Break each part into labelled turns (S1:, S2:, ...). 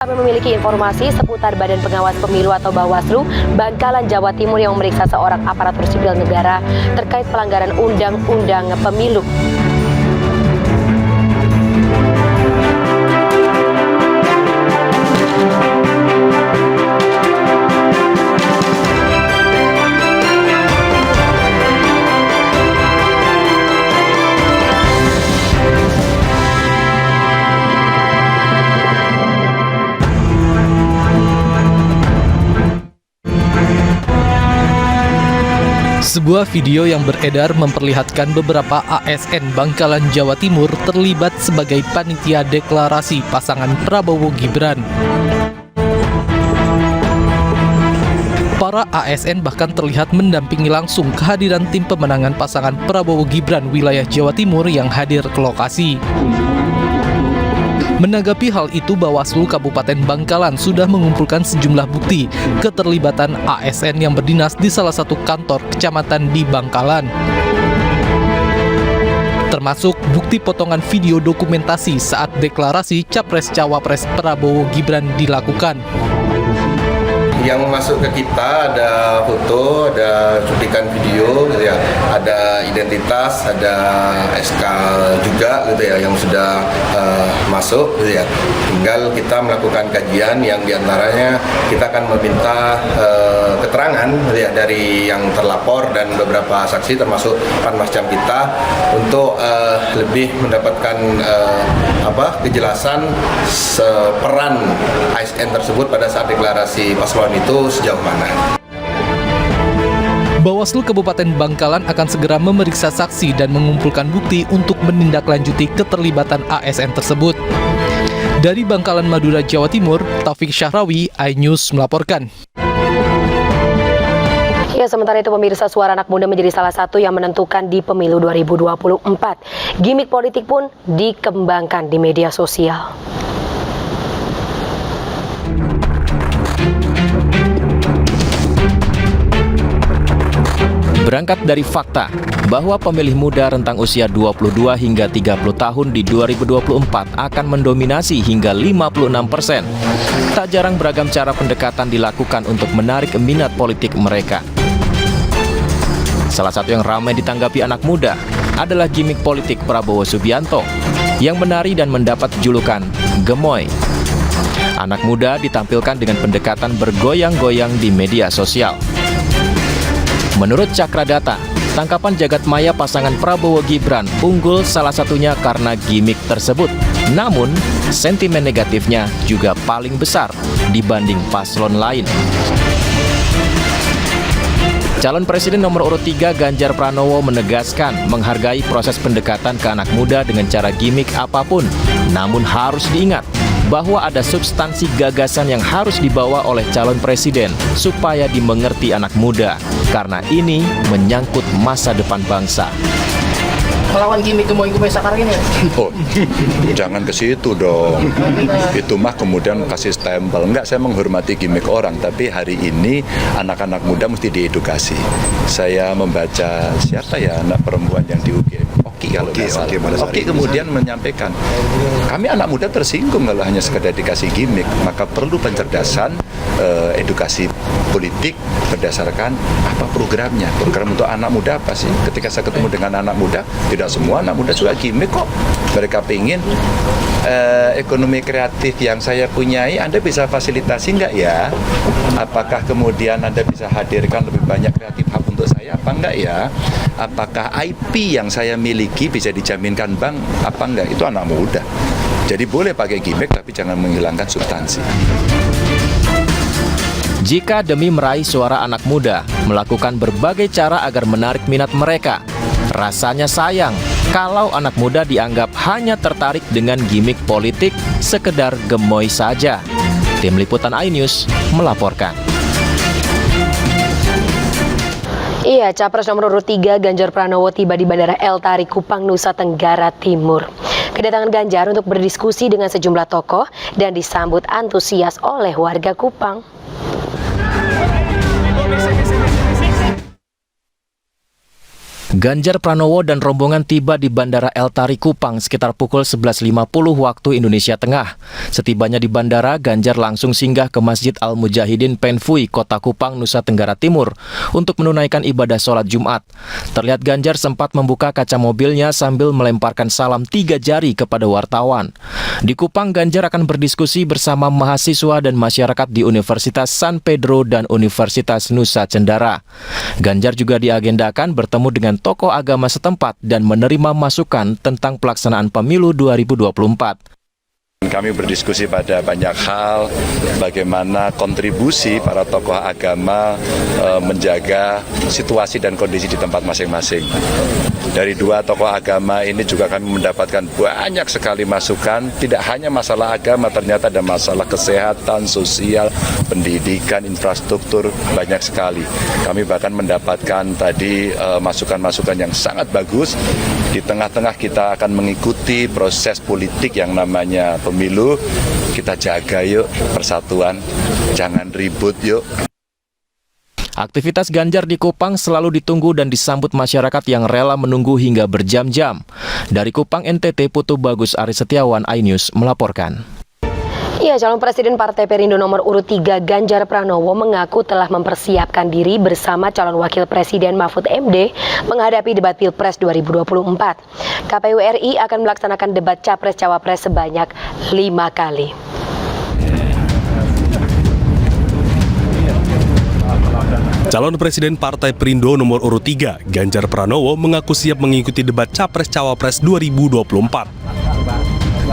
S1: Kami memiliki informasi seputar Badan Pengawas Pemilu atau Bawaslu Bangkalan Jawa Timur yang memeriksa seorang aparatur sipil negara terkait pelanggaran Undang-Undang Pemilu.
S2: Sebuah video yang beredar memperlihatkan beberapa ASN Bangkalan Jawa Timur terlibat sebagai panitia deklarasi pasangan Prabowo Gibran. Para ASN bahkan terlihat mendampingi langsung kehadiran tim pemenangan pasangan Prabowo Gibran wilayah Jawa Timur yang hadir ke lokasi. Menanggapi hal itu, Bawaslu Kabupaten Bangkalan sudah mengumpulkan sejumlah bukti keterlibatan ASN yang berdinas di salah satu kantor kecamatan di Bangkalan. Termasuk bukti potongan video dokumentasi saat deklarasi Capres-Cawapres Prabowo Gibran dilakukan.
S3: Yang masuk ke kita ada foto, ada cuplikan video, gitu ya, ada identitas, ada SK juga, gitu ya, yang sudah masuk, gitu ya. Tinggal kita melakukan kajian yang diantaranya kita akan meminta keterangan, gitu ya, dari yang terlapor dan beberapa saksi termasuk panwascam kita untuk lebih mendapatkan kejelasan peran ASN tersebut pada saat deklarasi paslon itu sejauh mana.
S2: Bawaslu Kabupaten Bangkalan akan segera memeriksa saksi dan mengumpulkan bukti untuk menindaklanjuti keterlibatan ASN tersebut. Dari Bangkalan, Madura, Jawa Timur, Taufik Syahrawi, iNews melaporkan.
S1: Ya, sementara itu pemirsa, suara anak muda menjadi salah satu yang menentukan di pemilu 2024. Gimik politik pun dikembangkan di media sosial.
S4: Berangkat dari fakta bahwa pemilih muda rentang usia 22 hingga 30 tahun di 2024 akan mendominasi hingga 56%. Tak jarang beragam cara pendekatan dilakukan untuk menarik minat politik mereka. Salah satu yang ramai ditanggapi anak muda adalah gimik politik Prabowo Subianto yang menari dan mendapat julukan Gemoy. Anak muda ditampilkan dengan pendekatan bergoyang-goyang di media sosial. Menurut Cakradata, tangkapan jagat maya pasangan Prabowo Gibran unggul salah satunya karena gimik tersebut. Namun, sentimen negatifnya juga paling besar dibanding paslon lain. Calon Presiden nomor urut 3 Ganjar Pranowo menegaskan menghargai proses pendekatan ke anak muda dengan cara gimik apapun. Namun harus diingat bahwa ada substansi gagasan yang harus dibawa oleh calon presiden supaya dimengerti anak muda, karena ini menyangkut masa depan bangsa.
S5: Melawan gimik gemoy-gemoy sekarang ini.
S6: Oh, jangan ke situ dong. Itu mah kemudian kasih stempel. Enggak, saya menghormati gimik orang, tapi hari ini anak-anak muda mesti diedukasi. Saya membaca siapa ya anak perempuan yang di UGM, Oki kalau nggak salah. Oki kemudian menyampaikan, kami anak muda tersinggung kalau hanya sekedar dikasih gimik, maka perlu pencerdasan, edukasi politik berdasarkan apa programnya. Program untuk anak muda apa sih? Ketika saya ketemu dengan anak muda, tidak semua anak muda suka gimik kok. Mereka pengen ekonomi kreatif yang saya punyai, Anda bisa fasilitasi nggak ya? Apakah kemudian Anda bisa hadirkan lebih banyak kreatif hub untuk saya? Apa enggak ya? Apakah IP yang saya miliki bisa dijaminkan bank? Apa enggak? Itu anak muda. Jadi boleh pakai gimik, tapi jangan menghilangkan substansi.
S4: Jika demi meraih suara anak muda, melakukan berbagai cara agar menarik minat mereka, rasanya sayang kalau anak muda dianggap hanya tertarik dengan gimik politik sekedar gemoy saja. Tim Liputan iNews melaporkan.
S1: Iya, Capres nomor urut 3 Ganjar Pranowo tiba di Bandara El Tari Kupang, Nusa Tenggara Timur. Kedatangan Ganjar untuk berdiskusi dengan sejumlah tokoh dan disambut antusias oleh warga Kupang.
S4: Ganjar Pranowo dan rombongan tiba di Bandara El Tari Kupang sekitar pukul 11.50 waktu Indonesia Tengah. Setibanya di bandara, Ganjar langsung singgah ke Masjid Al-Mujahidin Penfui, Kota Kupang, Nusa Tenggara Timur untuk menunaikan ibadah sholat Jumat. Terlihat Ganjar sempat membuka kaca mobilnya sambil melemparkan salam 3 jari kepada wartawan. Di Kupang, Ganjar akan berdiskusi bersama mahasiswa dan masyarakat di Universitas San Pedro dan Universitas Nusa Cendana. Ganjar juga diagendakan bertemu dengan tokoh agama setempat dan menerima masukan tentang pelaksanaan pemilu 2024.
S6: Kami berdiskusi pada banyak hal, bagaimana kontribusi para tokoh agama menjaga situasi dan kondisi di tempat masing-masing. Dari 2 tokoh agama ini juga kami mendapatkan banyak sekali masukan, tidak hanya masalah agama, ternyata ada masalah kesehatan, sosial, pendidikan, infrastruktur, banyak sekali. Kami bahkan mendapatkan tadi masukan-masukan yang sangat bagus. Di tengah-tengah kita akan mengikuti proses politik yang namanya pemilu. Kita jaga yuk persatuan, jangan ribut yuk.
S4: Aktivitas Ganjar di Kupang selalu ditunggu dan disambut masyarakat yang rela menunggu hingga berjam-jam. Dari Kupang, NTT, Putu Bagus Ari Setiawan, iNews melaporkan.
S1: Ya, calon presiden Partai Perindo nomor urut 3 Ganjar Pranowo mengaku telah mempersiapkan diri bersama calon wakil presiden Mahfud MD menghadapi debat Pilpres 2024. KPU RI akan melaksanakan debat Capres-Cawapres sebanyak 5 kali.
S7: Calon Presiden Partai Perindo nomor urut 3, Ganjar Pranowo mengaku siap mengikuti debat Capres-Cawapres 2024.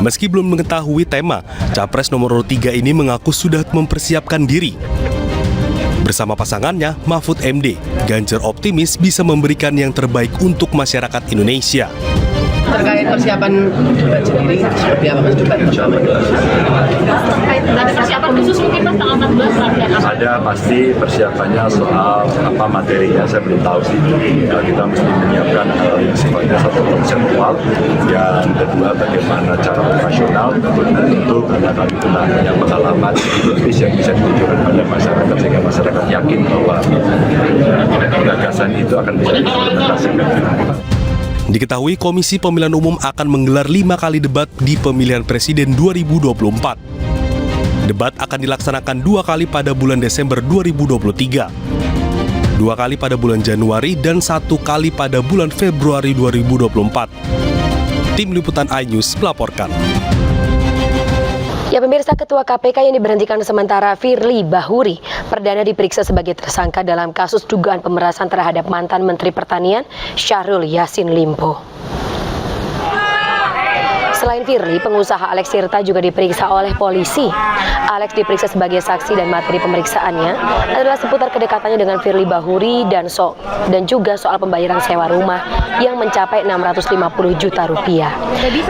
S7: Meski belum mengetahui tema, Capres nomor urut 3 ini mengaku sudah mempersiapkan diri. Bersama pasangannya, Mahfud MD, Ganjar optimis bisa memberikan yang terbaik untuk masyarakat Indonesia.
S5: Terkait persiapan debat sendiri, seperti apa Mas debat pertama? Ada persiapan khusus mungkin Mas tanggal 14
S6: Ada pasti persiapannya soal apa materinya saya belum tahu sih. Kita mesti menyiapkan hal yang sifatnya satu konseptual, yang kedua bagaimana cara operasional, tentu karena kami punya pengalaman praktis yang bisa ditunjukkan pada masyarakat sehingga masyarakat yakin bahwa gagasan itu akan bisa diimplementasikan.
S7: Diketahui Komisi Pemilihan Umum akan menggelar 5 kali debat di pemilihan presiden 2024. Debat akan dilaksanakan 2 kali pada bulan Desember 2023, 2 kali pada bulan Januari, dan 1 kali pada bulan Februari 2024. Tim Liputan iNews melaporkan.
S1: Ya, pemirsa, Ketua KPK yang diberhentikan sementara Firly Bahuri perdana diperiksa sebagai tersangka dalam kasus dugaan pemerasan terhadap mantan Menteri Pertanian Syahrul Yassin Limpo. Selain Firly, pengusaha Alex Tirta juga diperiksa oleh polisi. Alex diperiksa sebagai saksi dan materi pemeriksaannya adalah seputar kedekatannya dengan Firly Bahuri dan juga soal pembayaran sewa rumah yang mencapai 650 juta rupiah.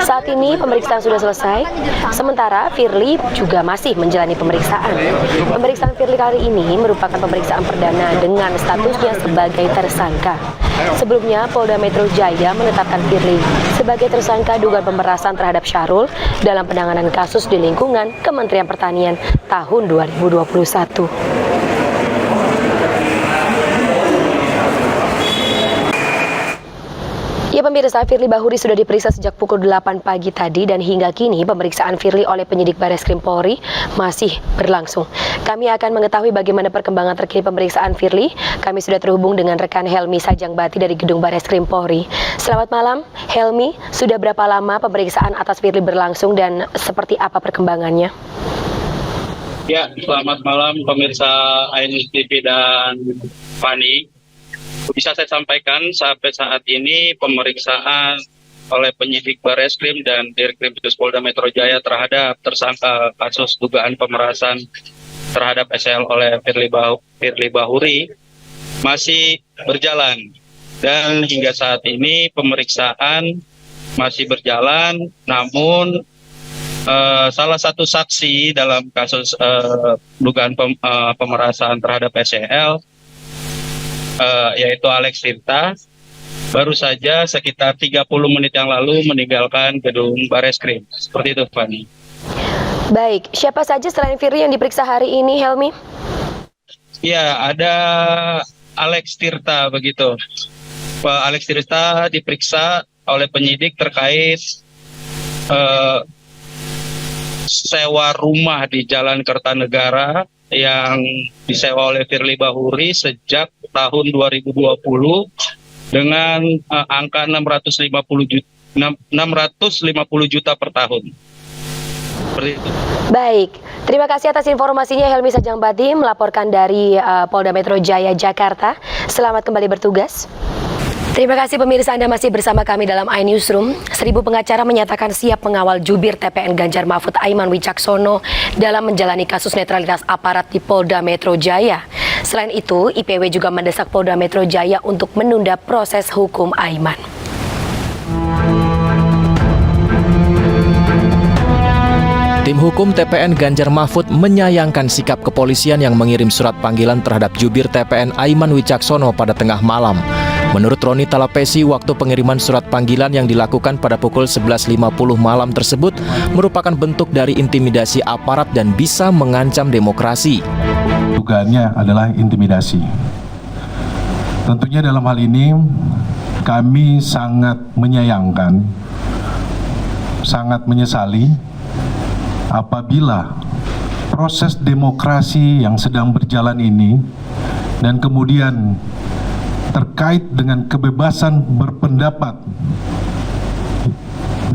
S1: Saat ini pemeriksaan sudah selesai, sementara Firly juga masih menjalani pemeriksaan. Pemeriksaan Firly kali ini merupakan pemeriksaan perdana dengan statusnya sebagai tersangka. Sebelumnya, Polda Metro Jaya menetapkan Firly sebagai tersangka dugaan pemerasan terhadap Syahrul dalam penanganan kasus di lingkungan Kementerian Pertanian tahun 2021. Ya, pemirsa, Firly Bahuri sudah diperiksa sejak pukul 8 pagi tadi dan hingga kini pemeriksaan Firly oleh penyidik Bareskrim Polri masih berlangsung. Kami akan mengetahui bagaimana perkembangan terkini pemeriksaan Firly. Kami sudah terhubung dengan rekan Helmi Sajangbati dari Gedung Bareskrim Polri. Selamat malam, Helmi. Sudah berapa lama pemeriksaan atas Firly berlangsung dan seperti apa perkembangannya?
S8: Ya, selamat malam pemirsa iNews TV dan Fani. Bisa saya sampaikan sampai saat ini pemeriksaan oleh penyidik Bareskrim dan Dirkrimsus Polda Metro Jaya terhadap tersangka kasus dugaan pemerasan terhadap SL oleh Firly Bahuri masih berjalan, dan hingga saat ini pemeriksaan masih berjalan. Namun salah satu saksi dalam kasus dugaan pemerasan terhadap SL yaitu Alex Tirta baru saja sekitar 30 menit yang lalu meninggalkan gedung Bareskrim. Seperti itu, Fani.
S1: Baik, siapa saja selain Firly yang diperiksa hari ini, Helmi?
S8: Ya, ada Alex Tirta begitu. Pak Alex Tirta diperiksa oleh penyidik terkait sewa rumah di Jalan Kertanegara yang disewa oleh Firly Bahuri sejak tahun 2020 dengan angka 650 juta per tahun. Seperti itu.
S1: Baik, terima kasih atas informasinya Helmi Sajangbati melaporkan dari Polda Metro Jaya, Jakarta. Selamat kembali bertugas. Terima kasih pemirsa, Anda masih bersama kami dalam iNewsroom. 1000 pengacara menyatakan siap mengawal jubir TPN Ganjar Mahfud Aiman Wicaksono dalam menjalani kasus netralitas aparat di Polda Metro Jaya. Selain itu, IPW juga mendesak Polda Metro Jaya untuk menunda proses hukum Aiman.
S4: Tim hukum TPN Ganjar Mahfud menyayangkan sikap kepolisian yang mengirim surat panggilan terhadap jubir TPN Aiman Wicaksono pada tengah malam. Menurut Roni Talapesi, waktu pengiriman surat panggilan yang dilakukan pada pukul 11.50 malam tersebut merupakan bentuk dari intimidasi aparat dan bisa mengancam demokrasi.
S9: Dugaannya adalah intimidasi. Tentunya dalam hal ini kami sangat menyayangkan, sangat menyesali apabila proses demokrasi yang sedang berjalan ini dan kemudian terkait dengan kebebasan berpendapat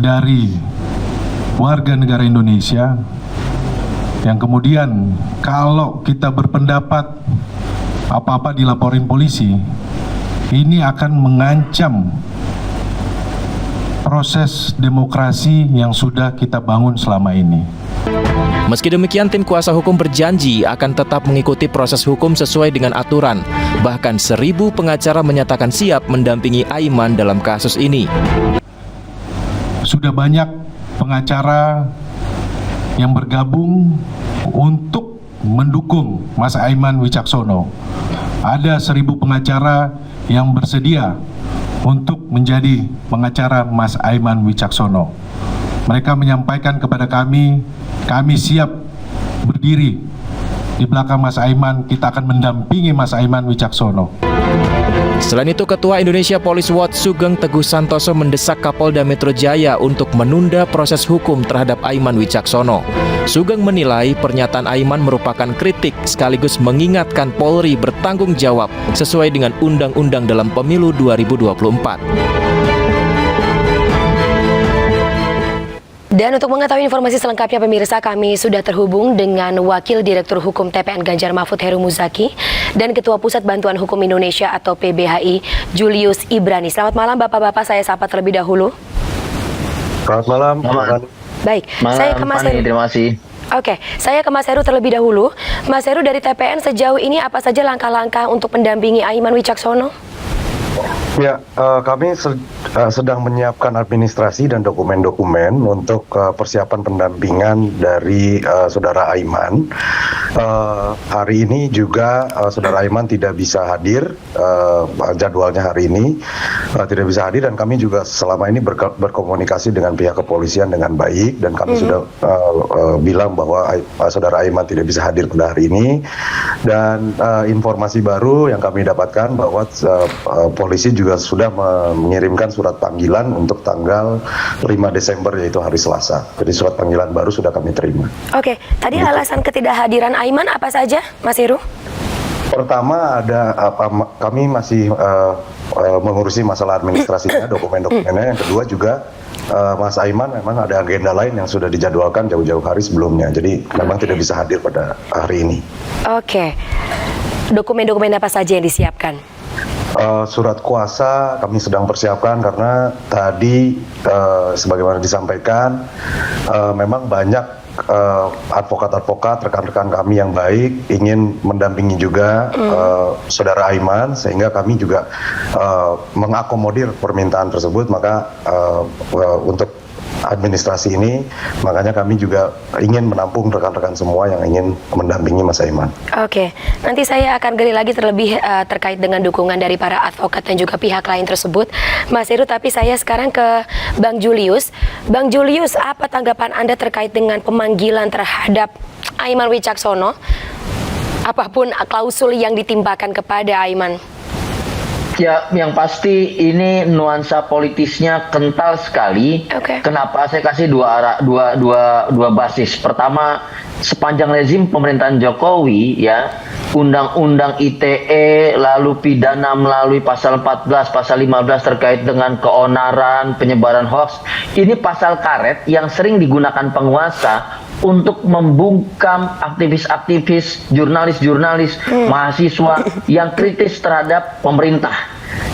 S9: dari warga negara Indonesia yang kemudian kalau kita berpendapat apa-apa dilaporin polisi, ini akan mengancam proses demokrasi yang sudah kita bangun selama ini.
S4: Meski demikian, tim kuasa hukum berjanji akan tetap mengikuti proses hukum sesuai dengan aturan. Bahkan 1000 pengacara menyatakan siap mendampingi Aiman dalam kasus ini.
S9: Sudah banyak pengacara yang bergabung untuk mendukung Mas Aiman Wicaksono. Ada 1000 pengacara yang bersedia untuk menjadi pengacara Mas Aiman Wicaksono. Mereka menyampaikan kepada kami siap berdiri di belakang Mas Aiman, kita akan mendampingi Mas Aiman Wicaksono.
S4: Selain itu, Ketua Indonesia Police Watch Sugeng Teguh Santoso mendesak Kapolda Metro Jaya untuk menunda proses hukum terhadap Aiman Wicaksono. Sugeng menilai pernyataan Aiman merupakan kritik sekaligus mengingatkan Polri bertanggung jawab sesuai dengan undang-undang dalam pemilu 2024.
S1: Dan untuk mengetahui informasi selengkapnya pemirsa, kami sudah terhubung dengan Wakil Direktur Hukum TPN Ganjar Mahfud Heru Muzaki dan Ketua Pusat Bantuan Hukum Indonesia atau PBHI Julius Ibrani. Selamat malam Bapak-Bapak, saya sapa terlebih dahulu.
S10: Selamat malam.
S1: Baik, saya ke Mas Heru.
S10: Terima kasih.
S1: Oke, saya ke Mas Heru terlebih dahulu. Mas Heru, dari TPN sejauh ini apa saja langkah-langkah untuk mendampingi Aiman Wicaksono?
S10: Ya, kami sedang menyiapkan administrasi dan dokumen-dokumen untuk persiapan pendampingan dari saudara Aiman. Hari ini juga saudara Aiman tidak bisa hadir, jadwalnya hari ini tidak bisa hadir, dan kami juga selama ini berkomunikasi dengan pihak kepolisian dengan baik, dan kami sudah bilang bahwa saudara Aiman tidak bisa hadir pada hari ini. Dan informasi baru yang kami dapatkan bahwa polisi juga sudah mengirimkan surat panggilan untuk tanggal 5 Desember yaitu hari Selasa. Jadi surat panggilan baru sudah kami terima.
S1: Oke, tadi alasan ketidakhadiran Aiman apa saja, Mas Heru?
S10: Pertama kami masih mengurusi masalah administrasinya, dokumen-dokumennya. Yang kedua juga Mas Aiman memang ada agenda lain yang sudah dijadwalkan jauh-jauh hari sebelumnya. Jadi memang tidak bisa hadir pada hari ini. Oke.
S1: Dokumen-dokumen apa saja yang disiapkan?
S10: Surat kuasa kami sedang persiapkan karena tadi sebagaimana disampaikan memang banyak advokat-advokat, rekan-rekan kami yang baik ingin mendampingi juga saudara Aiman, sehingga kami juga mengakomodir permintaan tersebut. Maka untuk administrasi ini, makanya kami juga ingin menampung rekan-rekan semua yang ingin mendampingi Mas Aiman. Oke,
S1: nanti saya akan gali lagi terlebih terkait dengan dukungan dari para advokat dan juga pihak lain tersebut, Mas Heru. Tapi saya sekarang ke Bang Julius. Bang Julius, apa tanggapan Anda terkait dengan pemanggilan terhadap Aiman Wicaksono? Apapun klausul yang ditimpakan kepada Aiman?
S11: Ya, yang pasti ini nuansa politisnya kental sekali. Kenapa? Saya kasih dua basis. Pertama, sepanjang rezim pemerintahan Jokowi, ya, Undang-Undang ITE, lalu pidana melalui pasal 14, pasal 15 terkait dengan keonaran, penyebaran hoax. Ini pasal karet yang sering digunakan penguasa untuk membungkam aktivis-aktivis, jurnalis-jurnalis, mahasiswa yang kritis terhadap pemerintah.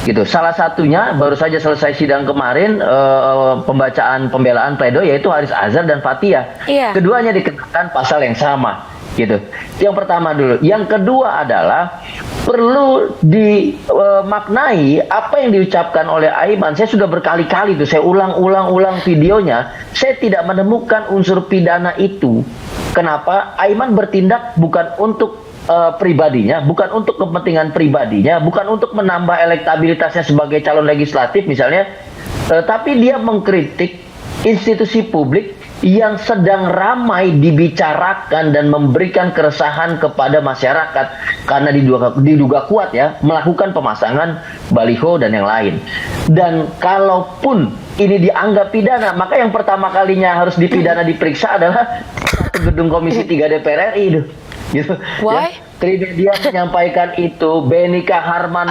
S11: Gitu. Salah satunya baru saja selesai sidang kemarin pembacaan pembelaan pledoi yaitu Haris Azhar dan Fathia. Keduanya dikenakan pasal yang sama. Gitu. Yang pertama dulu. Yang kedua adalah perlu dimaknai apa yang diucapkan oleh Aiman. Saya sudah berkali-kali tuh, saya ulang videonya. Saya tidak menemukan unsur pidana itu. Kenapa? Aiman bertindak bukan untuk pribadinya, bukan untuk kepentingan pribadinya, bukan untuk menambah elektabilitasnya sebagai calon legislatif misalnya, tapi dia mengkritik institusi publik yang sedang ramai dibicarakan dan memberikan keresahan kepada masyarakat karena diduga kuat ya melakukan pemasangan baliho dan yang lain. Dan kalaupun ini dianggap pidana, maka yang pertama kalinya harus dipidana diperiksa adalah gedung Komisi 3 DPR RI itu. Gitu. Ya, Trimedia menyampaikan itu, Benika Harman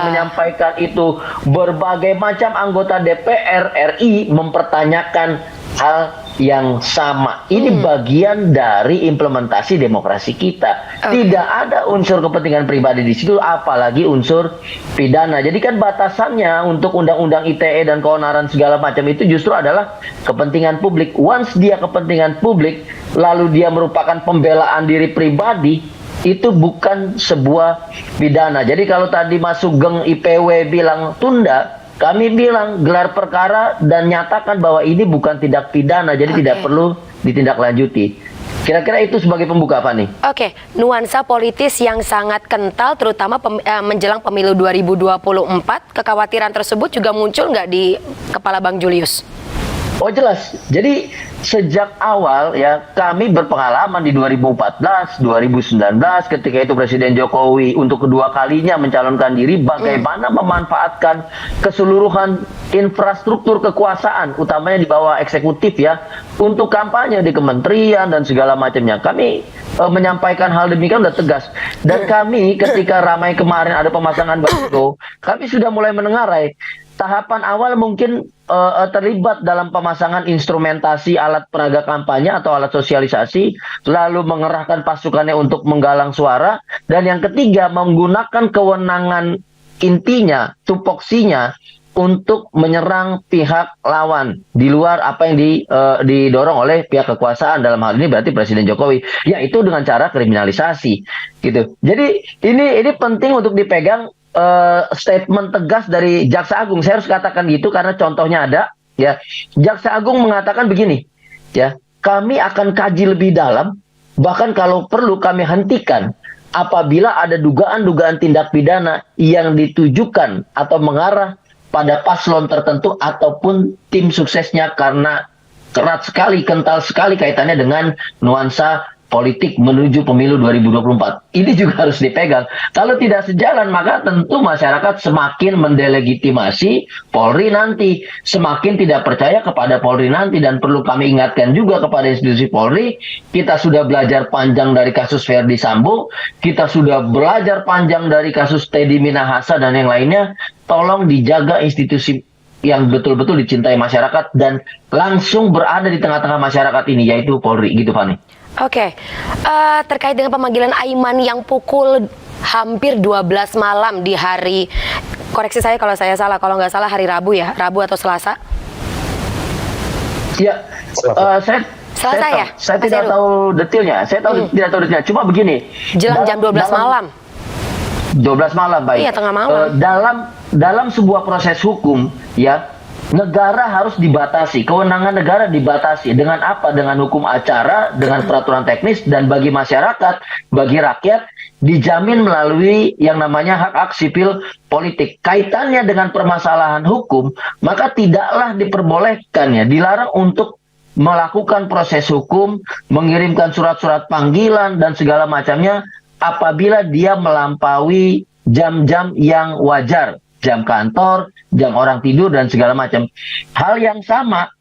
S11: menyampaikan itu, berbagai macam anggota DPR RI mempertanyakan hal yang sama. Ini bagian dari implementasi demokrasi kita. Tidak ada unsur kepentingan pribadi di situ, apalagi unsur pidana. Jadi kan batasannya untuk undang-undang ITE dan keonaran segala macam itu justru adalah kepentingan publik. Once dia kepentingan publik, lalu dia merupakan pembelaan diri pribadi, itu bukan sebuah pidana. Jadi kalau tadi Mas Sugeng IPW bilang tunda, kami bilang gelar perkara dan nyatakan bahwa ini bukan tindak pidana, jadi tidak perlu ditindaklanjuti. Kira-kira itu sebagai pembuka apa nih?
S1: Oke, nuansa politis yang sangat kental, terutama menjelang pemilu 2024, kekhawatiran tersebut juga muncul nggak di kepala Bang Julius?
S11: Oh jelas. Jadi sejak awal ya kami berpengalaman di 2014, 2019 ketika itu Presiden Jokowi untuk kedua kalinya mencalonkan diri bagaimana memanfaatkan keseluruhan infrastruktur kekuasaan utamanya di bawah eksekutif ya untuk kampanye di kementerian dan segala macamnya. Kami menyampaikan hal demikian sudah tegas. Dan kami ketika ramai kemarin ada pemasangan baliho, kami sudah mulai menengarai. Tahapan awal mungkin terlibat dalam pemasangan instrumentasi alat peraga kampanye atau alat sosialisasi, lalu mengerahkan pasukannya untuk menggalang suara, dan yang ketiga menggunakan kewenangan intinya, tupoksinya untuk menyerang pihak lawan di luar apa yang didorong oleh pihak kekuasaan, dalam hal ini berarti Presiden Jokowi, yaitu dengan cara kriminalisasi gitu. Jadi ini penting untuk dipegang. Statement tegas dari Jaksa Agung, saya harus katakan gitu karena contohnya ada ya. Jaksa Agung mengatakan begini ya, kami akan kaji lebih dalam, bahkan kalau perlu kami hentikan apabila ada dugaan-dugaan tindak pidana yang ditujukan atau mengarah pada paslon tertentu ataupun tim suksesnya karena erat sekali, kental sekali kaitannya dengan nuansa politik menuju pemilu 2024. Ini juga harus dipegang. Kalau tidak sejalan, maka tentu masyarakat semakin mendelegitimasi Polri nanti, semakin tidak percaya kepada Polri nanti. Dan perlu kami ingatkan juga kepada institusi Polri, kita sudah belajar panjang dari kasus Verdi Sambo, kita sudah belajar panjang dari kasus Teddy Minahasa dan yang lainnya. Tolong dijaga institusi yang betul-betul dicintai masyarakat dan langsung berada di tengah-tengah masyarakat ini, yaitu Polri. Gitu, Fani.
S1: Oke, terkait dengan pemanggilan Aiman yang pukul hampir 12 malam di hari, koreksi saya kalau saya salah, kalau nggak salah hari Rabu ya, Rabu atau Selasa?
S11: Ya, saya tidak tahu detailnya, tidak tahu detailnya, cuma begini.
S1: Jelang jam 12 malam.
S11: 12 malam, baik.
S1: Iya, tengah malam.
S11: Dalam sebuah proses hukum, ya, negara harus dibatasi, kewenangan negara dibatasi. Dengan apa? Dengan hukum acara, dengan peraturan teknis, dan bagi masyarakat, bagi rakyat, dijamin melalui yang namanya hak-hak sipil politik. Kaitannya dengan permasalahan hukum, maka tidaklah diperbolehkan ya, dilarang untuk melakukan proses hukum, mengirimkan surat-surat panggilan, dan segala macamnya apabila dia melampaui jam-jam yang wajar. jam kantor, jam orang tidur, dan segala macam. Hal yang sama,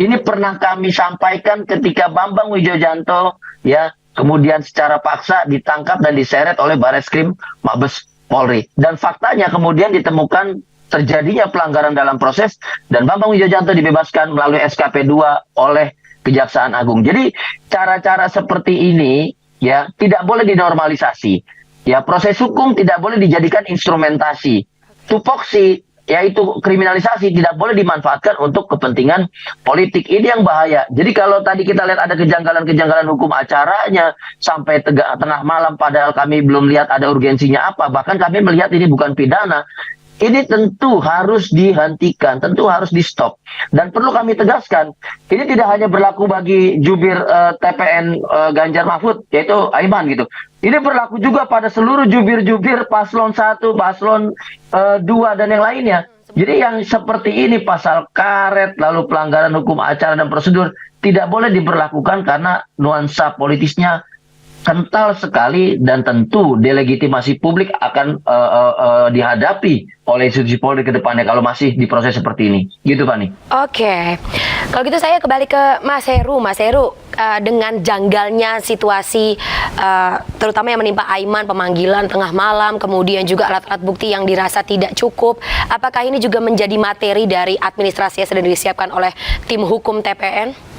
S11: ini pernah kami sampaikan ketika Bambang Wijoyanto ya kemudian secara paksa ditangkap dan diseret oleh Bareskrim Mabes Polri. Dan faktanya kemudian ditemukan terjadinya pelanggaran dalam proses dan Bambang Wijoyanto dibebaskan melalui SKP 2 oleh Kejaksaan Agung. Jadi cara-cara seperti ini ya tidak boleh dinormalisasi. Ya, proses hukum tidak boleh dijadikan instrumentasi. Tupoksi yaitu kriminalisasi tidak boleh dimanfaatkan untuk kepentingan politik. Ini yang bahaya. Jadi kalau tadi kita lihat ada kejanggalan-kejanggalan hukum acaranya sampai tengah malam padahal kami belum lihat ada urgensinya apa. Bahkan kami melihat ini bukan pidana. Ini tentu harus dihentikan, tentu harus di-stop. Dan perlu kami tegaskan, ini tidak hanya berlaku bagi jubir TPN Ganjar Mahfud, yaitu Aiman gitu. Ini berlaku juga pada seluruh jubir-jubir paslon 1, paslon 2, dan yang lainnya. Jadi yang seperti ini, pasal karet, lalu pelanggaran hukum acara dan prosedur, tidak boleh diberlakukan karena nuansa politisnya kental sekali dan tentu delegitimasi publik akan dihadapi oleh institusi Polri ke depannya kalau masih diproses seperti ini. Gitu, Fani.
S1: Oke. Kalau gitu saya kembali ke Mas Heru. Mas Heru, dengan janggalnya situasi terutama yang menimpa Aiman, pemanggilan tengah malam, kemudian juga alat-alat bukti yang dirasa tidak cukup, apakah ini juga menjadi materi dari administrasi yang sedang disiapkan oleh tim hukum TPN?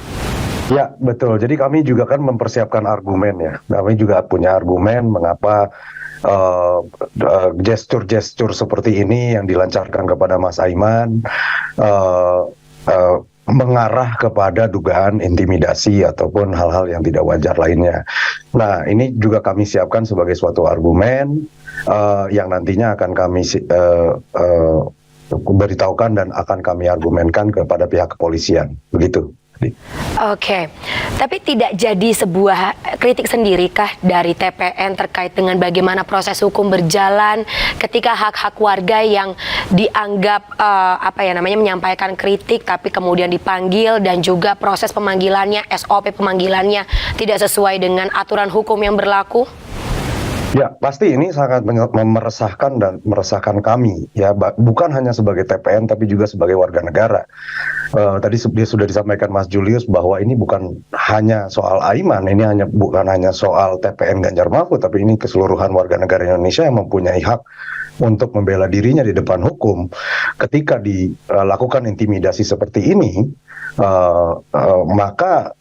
S10: Ya, betul. Jadi kami juga kan mempersiapkan argumen ya. Kami juga punya argumen mengapa gestur-gestur seperti ini yang dilancarkan kepada Mas Aiman mengarah kepada dugaan intimidasi ataupun hal-hal yang tidak wajar lainnya. Nah, ini juga kami siapkan sebagai suatu argumen yang nantinya akan kami beritahukan dan akan kami argumenkan kepada pihak kepolisian. Begitu.
S1: Oke, tapi tidak jadi sebuah kritik sendirikah dari TPN terkait dengan bagaimana proses hukum berjalan ketika hak-hak warga yang dianggap menyampaikan kritik tapi kemudian dipanggil dan juga proses pemanggilannya, SOP pemanggilannya tidak sesuai dengan aturan hukum yang berlaku?
S10: Ya, pasti ini sangat meresahkan dan meresahkan kami ya, bukan hanya sebagai TPN tapi juga sebagai warga negara. Tadi sudah disampaikan Mas Julius bahwa ini bukan hanya soal Aiman, ini bukan hanya soal TPN Ganjar Mahfud, tapi ini keseluruhan warga negara Indonesia yang mempunyai hak untuk membela dirinya di depan hukum. Ketika dilakukan intimidasi seperti ini, maka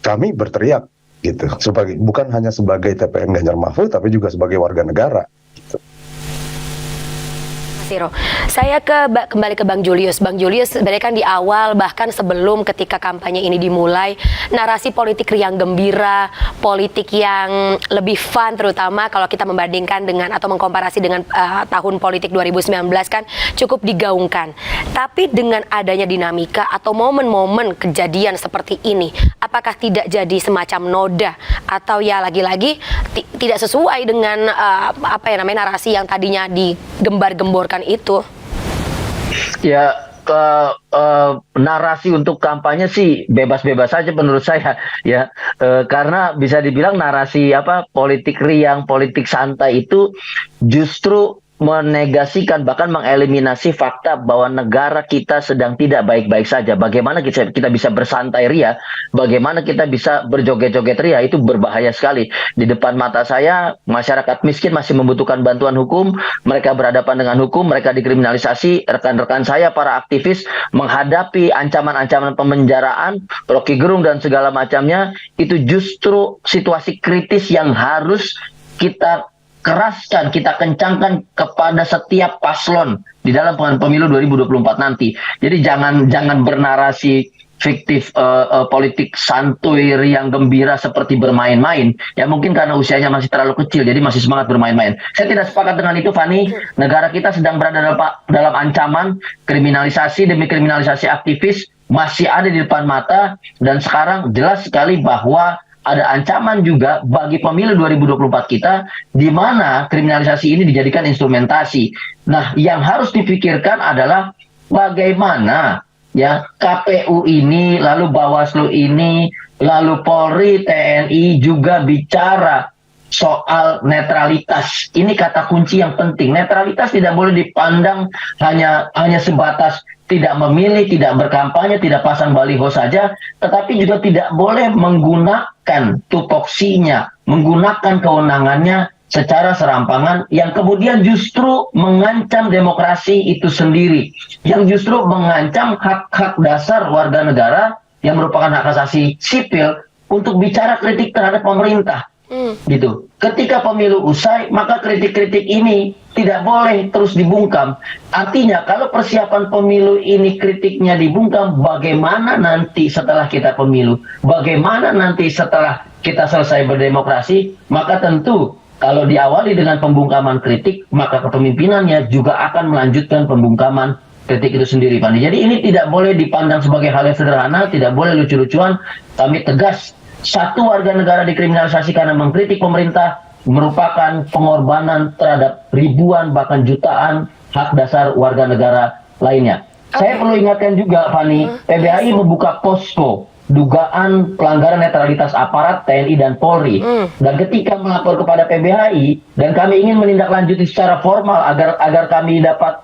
S10: kami berteriak gitu, bukan hanya sebagai TPN Ganjar Mahfud tapi juga sebagai warga negara gitu.
S1: Siro. Saya kembali ke Bang Julius. Bang Julius, sebenarnya kan di awal bahkan sebelum ketika kampanye ini dimulai, narasi politik riang gembira, politik yang lebih fun terutama kalau kita membandingkan dengan atau mengkomparasi dengan tahun politik 2019 kan cukup digaungkan. Tapi dengan adanya dinamika atau momen-momen kejadian seperti ini, apakah tidak jadi semacam noda atau ya lagi-lagi tidak sesuai dengan narasi yang tadinya digembar-gemborkan itu?
S11: Ya, narasi untuk kampanye sih bebas-bebas saja menurut saya ya, karena bisa dibilang narasi politik riang, politik santai itu justru menegasikan bahkan mengeliminasi fakta bahwa negara kita sedang tidak baik-baik saja. Bagaimana kita bisa bersantai ria, bagaimana kita bisa berjoget-joget ria, itu berbahaya sekali. Di depan mata saya, masyarakat miskin masih membutuhkan bantuan hukum, mereka berhadapan dengan hukum, mereka dikriminalisasi, rekan-rekan saya para aktivis menghadapi ancaman-ancaman pemenjaraan, Rocky Gerung dan segala macamnya. Itu justru situasi kritis yang harus kita keraskan, kita kencangkan kepada setiap paslon di dalam pemilu 2024 nanti. Jadi jangan bernarasi fiktif politik santuy riang gembira seperti bermain-main. Ya mungkin karena usianya masih terlalu kecil jadi masih semangat bermain-main. Saya tidak sepakat dengan itu, Fani. Negara kita sedang berada dalam ancaman kriminalisasi demi kriminalisasi aktivis masih ada di depan mata, dan sekarang jelas sekali bahwa ada ancaman juga bagi pemilu 2024 kita, di mana kriminalisasi ini dijadikan instrumentasi. Nah, yang harus dipikirkan adalah bagaimana ya KPU ini, lalu Bawaslu ini, lalu Polri, TNI juga bicara soal netralitas. Ini kata kunci yang penting. Netralitas tidak boleh dipandang hanya sebatas tidak memilih, tidak berkampanye, tidak pasang baliho saja, tetapi juga tidak boleh menggunakan tupoksinya, menggunakan kewenangannya secara serampangan yang kemudian justru mengancam demokrasi itu sendiri, yang justru mengancam hak-hak dasar warga negara yang merupakan hak asasi sipil untuk bicara kritik terhadap pemerintah. Gitu. Ketika pemilu usai, maka kritik-kritik ini tidak boleh terus dibungkam. Artinya kalau persiapan pemilu ini kritiknya dibungkam, bagaimana nanti setelah kita pemilu, bagaimana nanti setelah kita selesai berdemokrasi, maka tentu kalau diawali dengan pembungkaman kritik, maka kepemimpinannya juga akan melanjutkan pembungkaman kritik itu sendiri, Fani. Jadi ini tidak boleh dipandang sebagai hal yang sederhana, tidak boleh lucu-lucuan. Kami tegas, satu warga negara dikriminalisasi karena mengkritik pemerintah merupakan pengorbanan terhadap ribuan bahkan jutaan hak dasar warga negara lainnya. Saya perlu ingatkan juga, Fani, PBHI membuka posko dugaan pelanggaran netralitas aparat TNI dan Polri. Dan ketika melapor kepada PBHI dan kami ingin menindaklanjuti secara formal agar kami dapat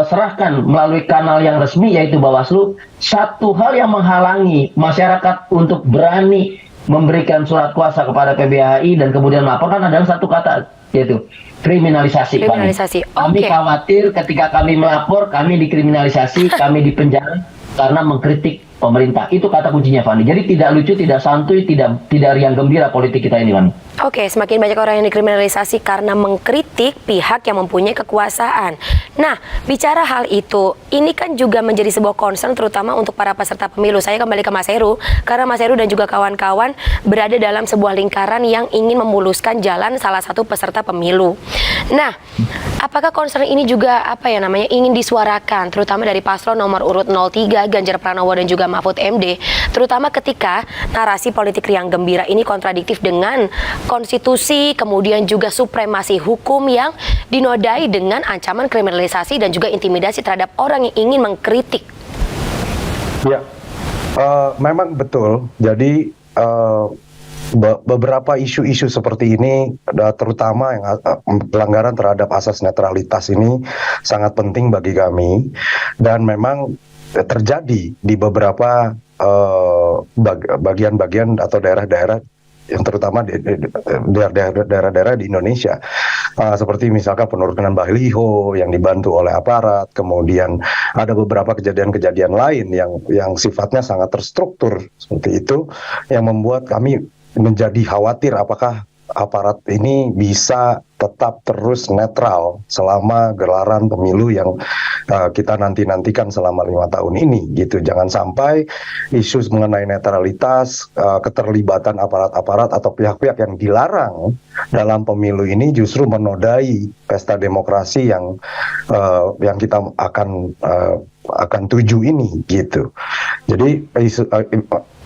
S11: serahkan melalui kanal yang resmi yaitu Bawaslu, satu hal yang menghalangi masyarakat untuk berani memberikan surat kuasa kepada PBHI dan kemudian melaporkan adalah satu kata, yaitu kriminalisasi. Kami khawatir ketika kami melapor, kami dikriminalisasi, kami dipenjara karena mengkritik pemerintah. Itu kata kuncinya, Fani. Jadi tidak lucu, tidak santuy, tidak riang gembira politik kita ini, Fani.
S1: Oke, semakin banyak orang yang dikriminalisasi karena mengkritik pihak yang mempunyai kekuasaan. Nah, bicara hal itu, ini kan juga menjadi sebuah concern terutama untuk para peserta pemilu. Saya kembali ke Mas Heru, karena Mas Heru dan juga kawan-kawan berada dalam sebuah lingkaran yang ingin memuluskan jalan salah satu peserta pemilu. Nah, apakah concern ini juga ingin disuarakan, terutama dari paslon nomor urut 03 Ganjar Pranowo dan juga Mahfud MD, terutama ketika narasi politik riang gembira ini kontradiktif dengan konstitusi, kemudian juga supremasi hukum yang dinodai dengan ancaman kriminalisasi dan juga intimidasi terhadap orang yang ingin mengkritik.
S10: Ya, memang betul. Jadi beberapa isu-isu seperti ini, terutama yang pelanggaran terhadap asas netralitas ini sangat penting bagi kami, dan memang terjadi di beberapa bagian-bagian atau daerah-daerah yang terutama di daerah-daerah di Indonesia, seperti misalkan penurunan baliho yang dibantu oleh aparat, kemudian ada beberapa kejadian-kejadian lain yang sifatnya sangat terstruktur seperti itu, yang membuat kami menjadi khawatir apakah aparat ini bisa tetap terus netral selama gelaran pemilu yang kita nantikan selama 5 tahun ini, gitu. Jangan sampai isu mengenai netralitas, keterlibatan aparat-aparat atau pihak-pihak yang dilarang dalam pemilu ini justru menodai pesta demokrasi yang kita akan tuju ini, gitu. Jadi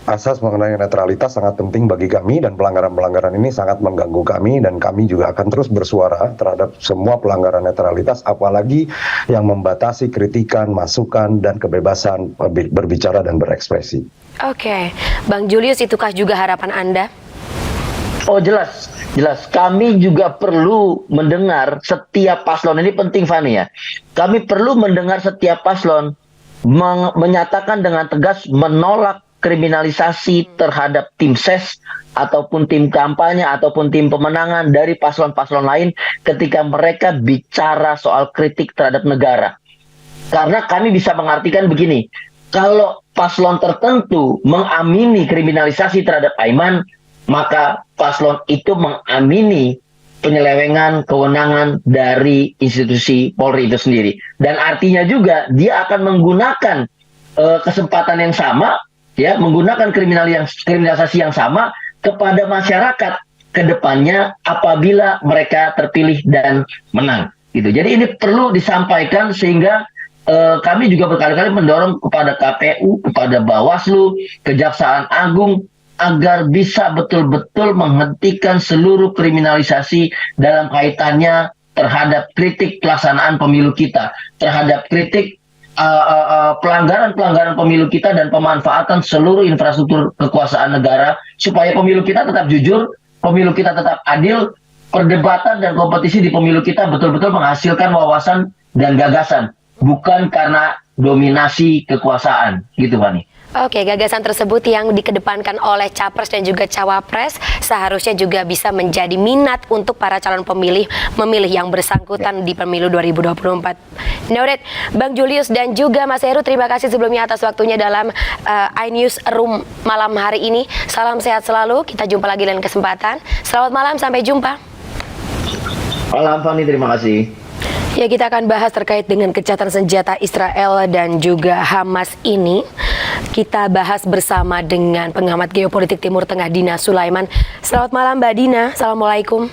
S10: asas mengenai netralitas sangat penting bagi kami, dan pelanggaran-pelanggaran ini sangat mengganggu kami, dan kami juga akan terus bersuara terhadap semua pelanggaran netralitas, apalagi yang membatasi kritikan, masukan, dan kebebasan berbicara dan berekspresi.
S1: Oke, Bang Julius, itukah juga harapan Anda?
S11: Oh, jelas. Kami juga perlu mendengar setiap paslon, ini penting, Fani, ya. Kami perlu mendengar setiap paslon menyatakan dengan tegas menolak kriminalisasi terhadap tim ses ataupun tim kampanye ataupun tim pemenangan dari paslon-paslon lain ketika mereka bicara soal kritik terhadap negara. Karena kami bisa mengartikan begini, kalau paslon tertentu mengamini kriminalisasi terhadap Aiman, maka paslon itu mengamini penyelewengan kewenangan dari institusi Polri itu sendiri. Dan artinya juga dia akan menggunakan kesempatan yang sama, ya, menggunakan kriminalisasi yang sama kepada masyarakat ke depannya apabila mereka terpilih dan menang, gitu. Jadi ini perlu disampaikan sehingga kami juga berkali-kali mendorong kepada KPU, kepada Bawaslu, Kejaksaan Agung agar bisa betul-betul menghentikan seluruh kriminalisasi dalam kaitannya terhadap kritik pelaksanaan pemilu kita, terhadap kritik pelanggaran-pelanggaran pemilu kita dan pemanfaatan seluruh infrastruktur kekuasaan negara supaya pemilu kita tetap jujur, pemilu kita tetap adil, perdebatan dan kompetisi di pemilu kita betul-betul menghasilkan wawasan dan gagasan, bukan karena dominasi kekuasaan, gitu Fani.
S1: Oke, gagasan tersebut yang dikedepankan oleh Capres dan juga Cawapres seharusnya juga bisa menjadi minat untuk para calon pemilih memilih yang bersangkutan di pemilu 2024. Noted, Bang Julius dan juga Mas Heru, terima kasih sebelumnya atas waktunya dalam iNews Room malam hari ini. Salam sehat selalu, kita jumpa lagi lain kesempatan. Selamat malam, sampai jumpa.
S11: Malam Fani, terima kasih.
S1: Ya, kita akan bahas terkait dengan gencatan senjata Israel dan juga Hamas ini. Kita bahas bersama dengan pengamat geopolitik Timur Tengah Dina Sulaiman. Selamat malam Mbak Dina, Assalamualaikum.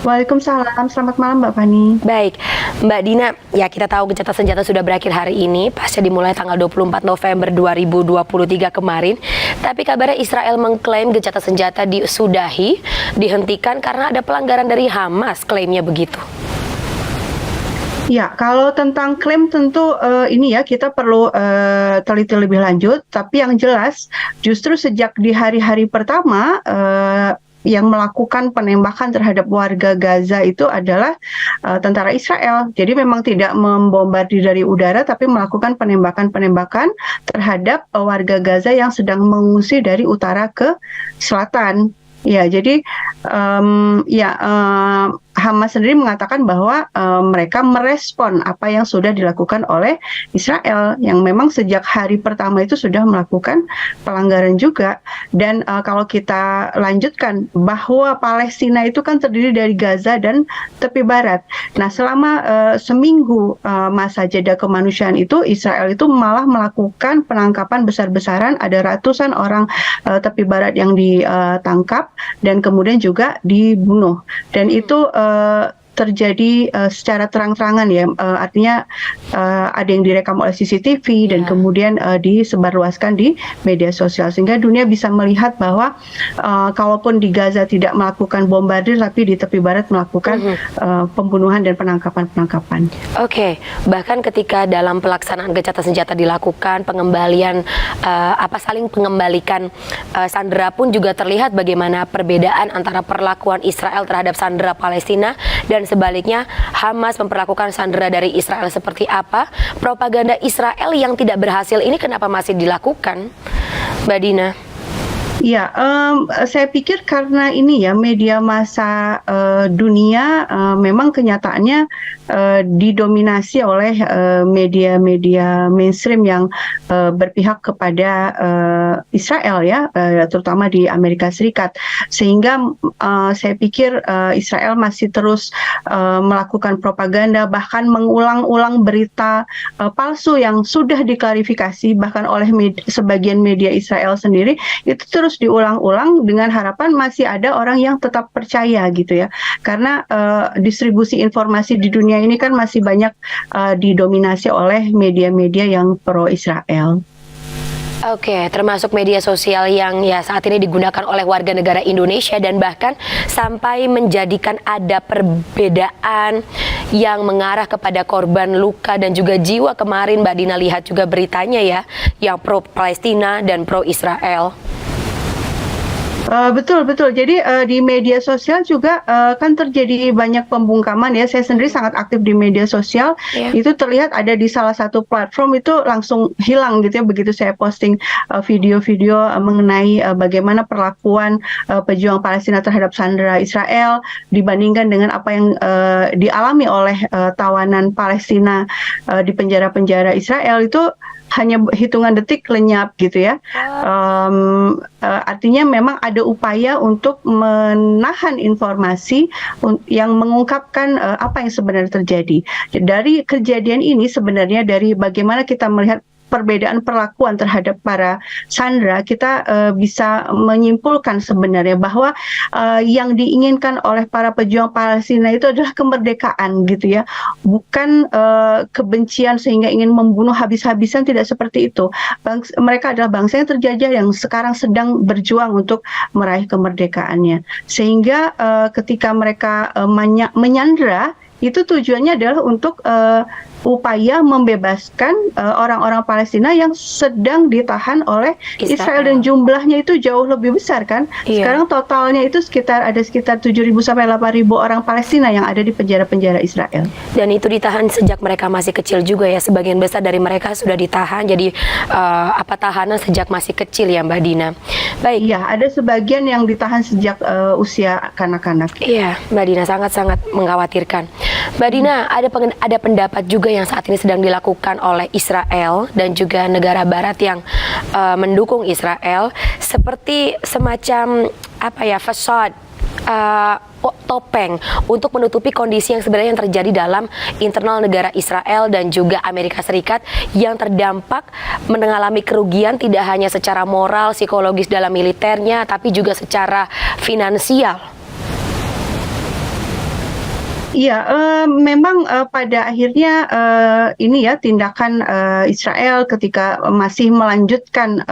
S12: Waalaikumsalam, selamat malam Mbak Fani.
S1: Baik, Mbak Dina, ya kita tahu gencatan senjata sudah berakhir hari ini, pasca dimulai tanggal 24 November 2023 kemarin. Tapi kabarnya Israel mengklaim gencatan senjata disudahi, dihentikan karena ada pelanggaran dari Hamas, klaimnya begitu.
S12: Ya, kalau tentang klaim tentu ini ya kita perlu teliti lebih lanjut. Tapi yang jelas justru sejak di hari-hari pertama yang melakukan penembakan terhadap warga Gaza itu adalah tentara Israel. Jadi memang tidak membombardir dari udara, tapi melakukan penembakan-penembakan terhadap warga Gaza yang sedang mengungsi dari utara ke selatan. Ya, jadi Hamas sendiri mengatakan bahwa mereka merespon apa yang sudah dilakukan oleh Israel yang memang sejak hari pertama itu sudah melakukan pelanggaran juga. Dan kalau kita lanjutkan bahwa Palestina itu kan terdiri dari Gaza dan tepi barat. Nah, selama seminggu masa jeda kemanusiaan itu Israel itu malah melakukan penangkapan besar-besaran, ada ratusan orang tepi barat yang ditangkap dan kemudian juga dibunuh. Dan itu terjadi secara terang-terangan ya, artinya ada yang direkam oleh CCTV dan kemudian disebarluaskan di media sosial sehingga dunia bisa melihat bahwa kalaupun di Gaza tidak melakukan bombardir tapi di tepi barat melakukan pembunuhan dan penangkapan-penangkapan.
S1: Oke, bahkan ketika dalam pelaksanaan gencatan senjata dilakukan, pengembalian saling pengembalikan sandera pun juga terlihat bagaimana perbedaan antara perlakuan Israel terhadap sandera Palestina dan sebaliknya Hamas memperlakukan sandera dari Israel seperti apa. Propaganda Israel yang tidak berhasil ini kenapa masih dilakukan, Mbak Dina?
S12: Ya, saya pikir karena ini ya media massa dunia memang kenyataannya didominasi oleh media-media mainstream yang berpihak kepada Israel ya, terutama di Amerika Serikat. Sehingga saya pikir Israel masih terus melakukan propaganda, bahkan mengulang-ulang berita palsu yang sudah diklarifikasi bahkan oleh sebagian media Israel sendiri, itu terus diulang-ulang dengan harapan masih ada orang yang tetap percaya gitu ya, karena distribusi informasi di dunia ini kan masih banyak didominasi oleh media-media yang pro Israel.
S1: Oke, termasuk media sosial yang ya saat ini digunakan oleh warga negara Indonesia dan bahkan sampai menjadikan ada perbedaan yang mengarah kepada korban luka dan juga jiwa. Kemarin Mbak Dina lihat juga beritanya ya, yang pro Palestina dan pro Israel.
S12: Betul. Jadi di media sosial juga kan terjadi banyak pembungkaman ya. Saya sendiri sangat aktif di media sosial. Itu terlihat ada di salah satu platform itu langsung hilang gitu ya begitu saya posting video-video mengenai bagaimana perlakuan pejuang Palestina terhadap sandera Israel dibandingkan dengan apa yang dialami oleh tawanan Palestina di penjara-penjara Israel. Itu hanya hitungan detik lenyap gitu ya. Artinya memang ada upaya untuk menahan informasi yang mengungkapkan apa yang sebenarnya terjadi. Dari kejadian ini sebenarnya dari bagaimana kita melihat perbedaan perlakuan terhadap para sandera, kita bisa menyimpulkan sebenarnya bahwa yang diinginkan oleh para pejuang Palestina itu adalah kemerdekaan gitu ya, bukan kebencian sehingga ingin membunuh habis-habisan, tidak seperti itu. Mereka adalah bangsa yang terjajah yang sekarang sedang berjuang untuk meraih kemerdekaannya, sehingga ketika mereka menyandera itu tujuannya adalah untuk upaya membebaskan orang-orang Palestina yang sedang ditahan oleh Israel dan jumlahnya itu jauh lebih besar kan. Sekarang totalnya itu sekitar 7.000 sampai 8.000 orang Palestina yang ada di penjara-penjara Israel.
S1: Dan itu ditahan sejak mereka masih kecil juga ya. Sebagian besar dari mereka sudah ditahan. Jadi tahanan sejak masih kecil ya Mbak Dina. Baik.
S12: Iya, ada sebagian yang ditahan sejak usia kanak-kanak.
S1: Iya, Mbak Dina, sangat-sangat mengkhawatirkan. Mbak Dina, ada pendapat juga yang saat ini sedang dilakukan oleh Israel dan juga negara Barat yang mendukung Israel, seperti semacam fasad topeng untuk menutupi kondisi yang sebenarnya yang terjadi dalam internal negara Israel dan juga Amerika Serikat yang terdampak mengalami kerugian tidak hanya secara moral, psikologis dalam militernya, tapi juga secara finansial.
S12: Iya, memang pada akhirnya ini ya tindakan Israel ketika masih melanjutkan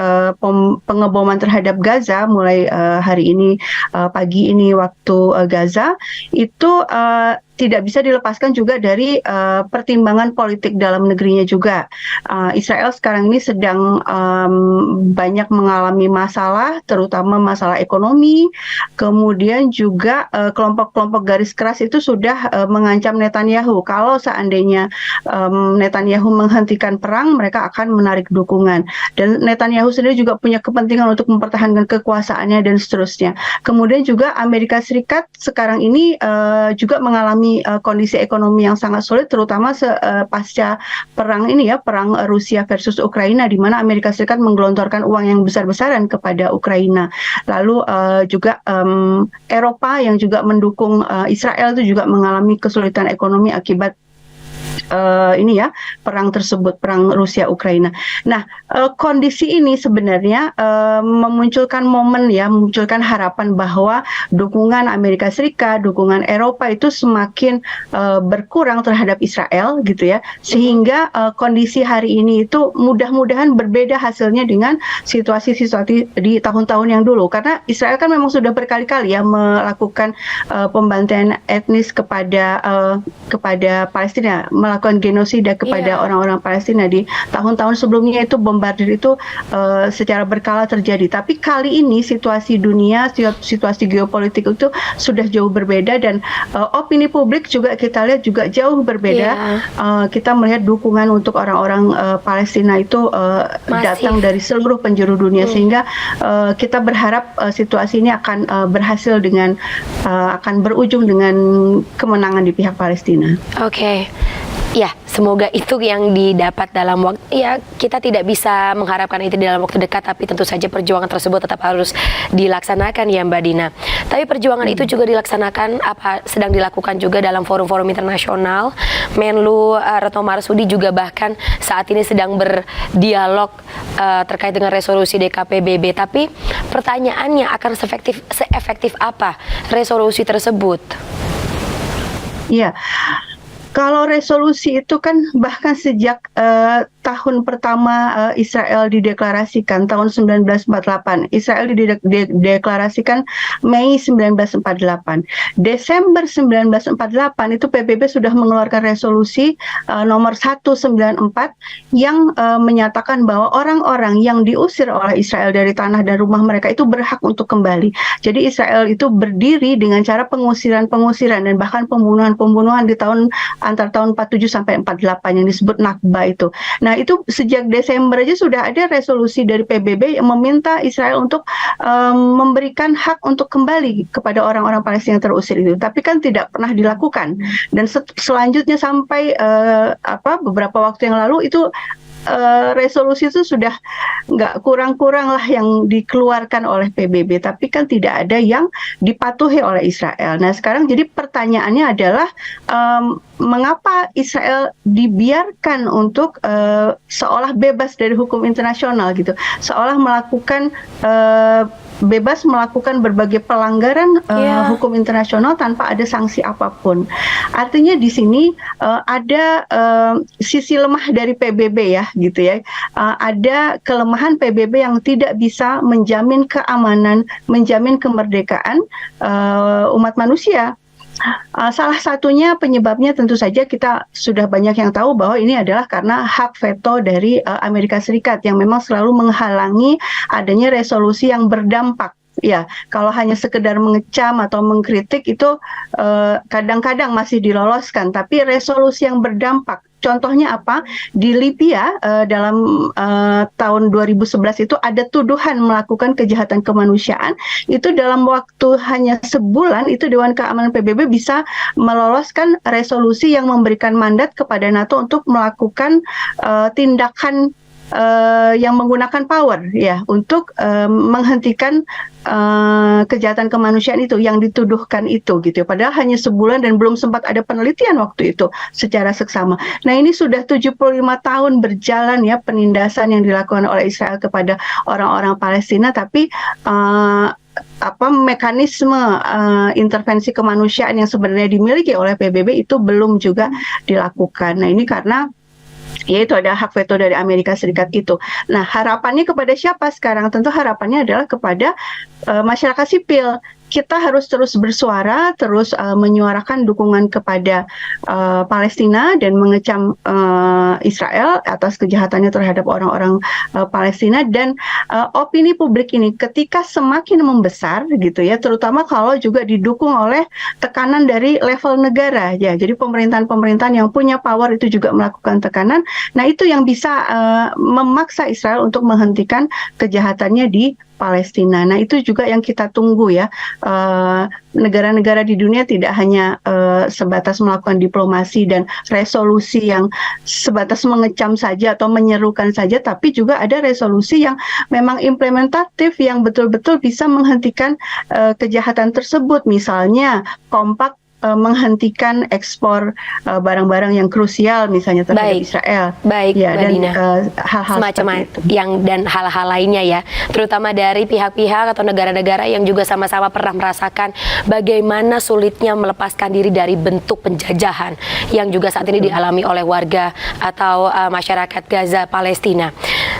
S12: pengeboman terhadap Gaza mulai hari ini pagi ini waktu Gaza itu tidak bisa dilepaskan juga dari pertimbangan politik dalam negerinya juga. Israel sekarang ini sedang banyak mengalami masalah, terutama masalah ekonomi. Kemudian juga kelompok-kelompok garis keras itu sudah mengancam Netanyahu. Kalau seandainya Netanyahu menghentikan perang, mereka akan menarik dukungan. Dan Netanyahu sendiri juga punya kepentingan untuk mempertahankan kekuasaannya dan seterusnya. Kemudian juga Amerika Serikat sekarang ini juga mengalami kondisi ekonomi yang sangat sulit, terutama pasca perang ini ya, perang Rusia versus Ukraina, di mana Amerika Serikat menggelontorkan uang yang besar-besaran kepada Ukraina. Lalu juga Eropa yang juga mendukung Israel itu juga mengalami kesulitan ekonomi akibat perang tersebut, perang Rusia Ukraina. Nah, kondisi ini sebenarnya memunculkan memunculkan harapan bahwa dukungan Amerika Serikat, dukungan Eropa itu semakin berkurang terhadap Israel gitu ya, sehingga kondisi hari ini itu mudah-mudahan berbeda hasilnya dengan situasi-situasi di tahun-tahun yang dulu, karena Israel kan memang sudah berkali-kali ya melakukan pembantaian etnis kepada Palestina, melakukan genosida kepada orang-orang Palestina. Di tahun-tahun sebelumnya itu bombardir itu secara berkala terjadi. Tapi kali ini situasi dunia, situasi geopolitik itu sudah jauh berbeda, dan opini publik juga kita lihat juga jauh berbeda. Kita melihat dukungan untuk orang-orang Palestina itu datang dari seluruh penjuru dunia, sehingga kita berharap situasi ini akan berhasil dengan akan berujung dengan kemenangan di pihak Palestina.
S1: Oke. Ya, semoga itu yang didapat dalam waktu. Ya, kita tidak bisa mengharapkan itu dalam waktu dekat, tapi tentu saja perjuangan tersebut tetap harus dilaksanakan ya Mbak Dina. Tapi perjuangan itu juga dilaksanakan, sedang dilakukan juga dalam forum-forum internasional. Menlu Retno Marsudi juga bahkan saat ini sedang berdialog terkait dengan resolusi DKPBB. Tapi pertanyaannya, akan seefektif apa resolusi tersebut?
S12: Iya. Kalau resolusi itu kan bahkan sejak tahun pertama Israel dideklarasikan tahun 1948. Israel dideklarasikan Mei 1948. Desember 1948 itu PBB sudah mengeluarkan resolusi nomor 194 yang menyatakan bahwa orang-orang yang diusir oleh Israel dari tanah dan rumah mereka itu berhak untuk kembali. Jadi Israel itu berdiri dengan cara pengusiran-pengusiran dan bahkan pembunuhan-pembunuhan di antara tahun 47 sampai 48 yang disebut Nakba itu. Nah, itu sejak Desember aja sudah ada resolusi dari PBB yang meminta Israel untuk memberikan hak untuk kembali kepada orang-orang Palestina yang terusir itu. Tapi kan tidak pernah dilakukan. Dan selanjutnya sampai beberapa waktu yang lalu itu resolusi itu sudah nggak kurang-kurang lah yang dikeluarkan oleh PBB, tapi kan tidak ada yang dipatuhi oleh Israel. Nah, sekarang jadi pertanyaannya adalah mengapa Israel dibiarkan untuk seolah bebas dari hukum internasional gitu, seolah melakukan bebas melakukan berbagai pelanggaran hukum internasional tanpa ada sanksi apapun. Artinya di sini ada sisi lemah dari PBB ya, gitu ya. Ada kelemahan PBB yang tidak bisa menjamin keamanan, menjamin kemerdekaan umat manusia. Salah satunya penyebabnya tentu saja kita sudah banyak yang tahu bahwa ini adalah karena hak veto dari Amerika Serikat yang memang selalu menghalangi adanya resolusi yang berdampak. Ya, kalau hanya sekedar mengecam atau mengkritik itu kadang-kadang masih diloloskan, tapi resolusi yang berdampak. Contohnya apa? Di Libya dalam tahun 2011 itu ada tuduhan melakukan kejahatan kemanusiaan. Itu dalam waktu hanya sebulan itu Dewan Keamanan PBB bisa meloloskan resolusi yang memberikan mandat kepada NATO untuk melakukan tindakan yang menggunakan power ya untuk menghentikan kejahatan kemanusiaan itu yang dituduhkan itu gitu. Padahal hanya sebulan dan belum sempat ada penelitian waktu itu secara seksama. Nah, ini sudah 75 tahun berjalan ya penindasan yang dilakukan oleh Israel kepada orang-orang Palestina, tapi mekanisme intervensi kemanusiaan yang sebenarnya dimiliki oleh PBB itu belum juga dilakukan. Nah, ini karena yaitu ada hak veto dari Amerika Serikat itu. Nah, harapannya kepada siapa sekarang? Tentu harapannya adalah kepada masyarakat sipil. Kita harus terus bersuara, terus menyuarakan dukungan kepada Palestina dan mengecam Israel atas kejahatannya terhadap orang-orang Palestina, dan opini publik ini ketika semakin membesar gitu ya, terutama kalau juga didukung oleh tekanan dari level negara ya. Jadi pemerintahan-pemerintahan yang punya power itu juga melakukan tekanan. Nah, itu yang bisa memaksa Israel untuk menghentikan kejahatannya di Palestina. Nah, itu juga yang kita tunggu ya. Negara-negara di dunia tidak hanya sebatas melakukan diplomasi dan resolusi yang sebatas mengecam saja atau menyerukan saja, tapi juga ada resolusi yang memang implementatif yang betul-betul bisa menghentikan kejahatan tersebut. Misalnya kompak menghentikan ekspor barang-barang yang krusial misalnya terhadap Israel.
S1: Baik,
S12: ya,
S1: Mbak Dina.
S12: Hal-hal
S1: semacam yang dan hal-hal lainnya ya, terutama dari pihak-pihak atau negara-negara yang juga sama-sama pernah merasakan bagaimana sulitnya melepaskan diri dari bentuk penjajahan yang juga saat ini dialami oleh warga atau masyarakat Gaza Palestina.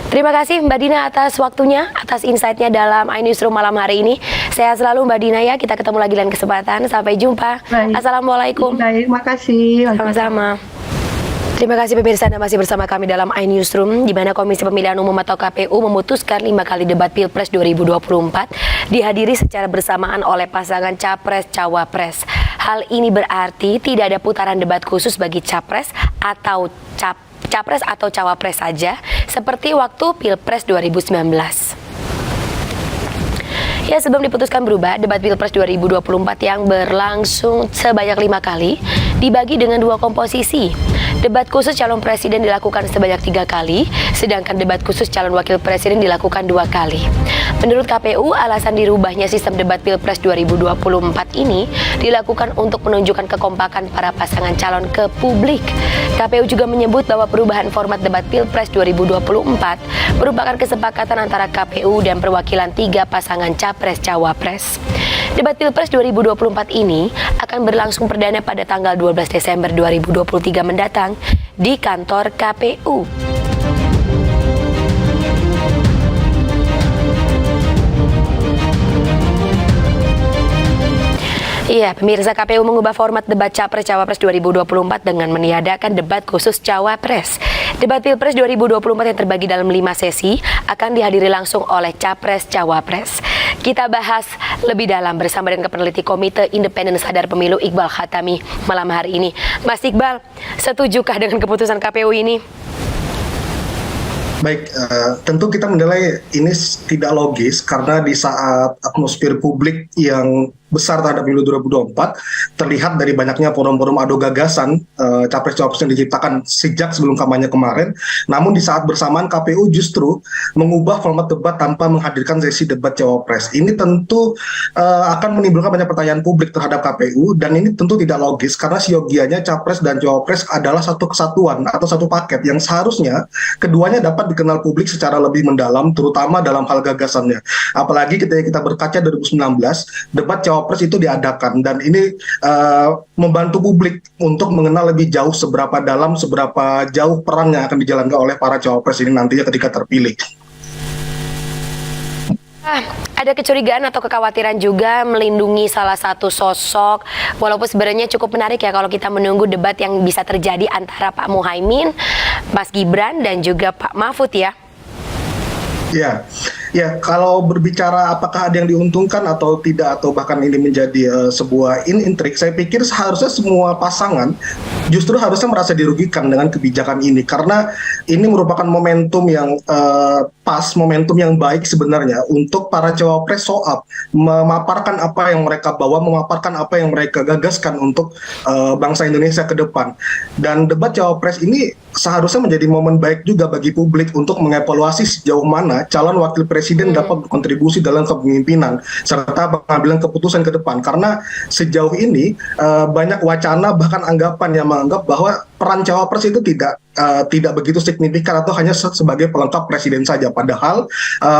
S1: Terima kasih Mbak Dina atas waktunya, atas insight-nya dalam iNewsroom malam hari ini. Sehat selalu Mbak Dina ya, kita ketemu lagi lain kesempatan. Sampai jumpa.
S12: Baik.
S1: Assalamualaikum.
S12: Baik, makasih.
S1: Sama-sama. Terima kasih pemirsa, Anda masih bersama kami dalam iNewsroom, di mana Komisi Pemilihan Umum atau KPU memutuskan 5 kali debat Pilpres 2024 dihadiri secara bersamaan oleh pasangan Capres-Cawapres. Hal ini berarti tidak ada putaran debat khusus bagi Capres atau Capres atau Cawapres saja, seperti waktu Pilpres 2019. Ya, sebelum diputuskan berubah, debat Pilpres 2024 yang berlangsung sebanyak 5 kali dibagi dengan 2 komposisi. Debat khusus calon presiden dilakukan sebanyak 3 kali, sedangkan debat khusus calon wakil presiden dilakukan 2 kali. Menurut KPU, alasan dirubahnya sistem debat Pilpres 2024 ini dilakukan untuk menunjukkan kekompakan para pasangan calon ke publik. KPU juga menyebut bahwa perubahan format debat Pilpres 2024 merupakan kesepakatan antara KPU dan perwakilan 3 pasangan Capres-Cawapres. Debat Pilpres 2024 ini akan berlangsung perdana pada tanggal 12 Desember 2023 mendatang di kantor KPU. Iya, pemirsa, KPU mengubah format debat Capres-Cawapres 2024 dengan meniadakan debat khusus Cawapres. Debat Pilpres 2024 yang terbagi dalam 5 sesi akan dihadiri langsung oleh Capres-Cawapres. Kita bahas lebih dalam bersama dengan peneliti Komite Independen Sadar Pemilu Iqbal Khatami malam hari ini. Mas Iqbal, setujukah dengan keputusan KPU ini?
S13: Baik, tentu kita menilai ini tidak logis karena di saat atmosfer publik yang besar terhadap pemilu 2024 terlihat dari banyaknya forum-forum adu gagasan capres-cawapres yang diciptakan sejak sebelum kampanye kemarin. Namun di saat bersamaan KPU justru mengubah format debat tanpa menghadirkan sesi debat cawapres. Ini tentu akan menimbulkan banyak pertanyaan publik terhadap KPU, dan ini tentu tidak logis karena siogianya capres dan cawapres adalah satu kesatuan atau satu paket yang seharusnya keduanya dapat dikenal publik secara lebih mendalam, terutama dalam hal gagasannya. Apalagi ketika kita berkaca 2019, debat cawapres itu diadakan, dan ini membantu publik untuk mengenal lebih jauh seberapa dalam, seberapa jauh perang yang akan dijalankan oleh para cawapres ini nantinya ketika terpilih.
S1: Ada kecurigaan atau kekhawatiran juga melindungi salah satu sosok, walaupun sebenarnya cukup menarik ya kalau kita menunggu debat yang bisa terjadi antara Pak Muhaimin, Mas Gibran, dan juga Pak Mahfud ya.
S13: Ya, kalau berbicara apakah ada yang diuntungkan atau tidak, atau bahkan ini menjadi sebuah intrik, saya pikir seharusnya semua pasangan justru harusnya merasa dirugikan dengan kebijakan ini, karena ini merupakan momentum yang pas, momentum yang baik sebenarnya untuk para cawapres soal memaparkan apa yang mereka bawa, memaparkan apa yang mereka gagaskan untuk bangsa Indonesia ke depan. Dan debat cawapres ini seharusnya menjadi momen baik juga bagi publik untuk mengevaluasi sejauh mana calon wakil presiden dapat berkontribusi dalam kepemimpinan serta pengambilan keputusan ke depan. Karena sejauh ini banyak wacana bahkan anggapan yang menganggap bahwa peran cawapres itu tidak begitu signifikan atau hanya sebagai pelengkap presiden saja. Padahal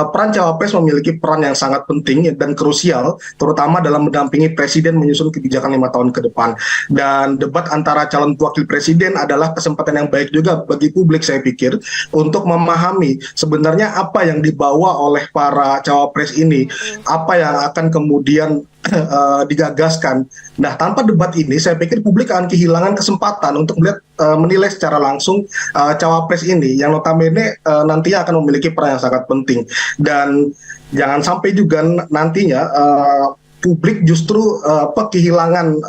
S13: peran cawapres memiliki peran yang sangat penting dan krusial, terutama dalam mendampingi presiden menyusun kebijakan 5 tahun ke depan. Dan debat antara calon wakil presiden adalah kesempatan yang baik juga bagi publik, saya pikir, untuk memahami sebenarnya apa yang dibawa oleh para cawapres ini, apa yang akan kemudian digagaskan. Nah, tanpa debat ini, saya pikir publik akan kehilangan kesempatan untuk menilai secara langsung cawapres ini, yang notabene nantinya akan memiliki peran yang sangat penting. Dan jangan sampai juga nantinya publik justru kehilangan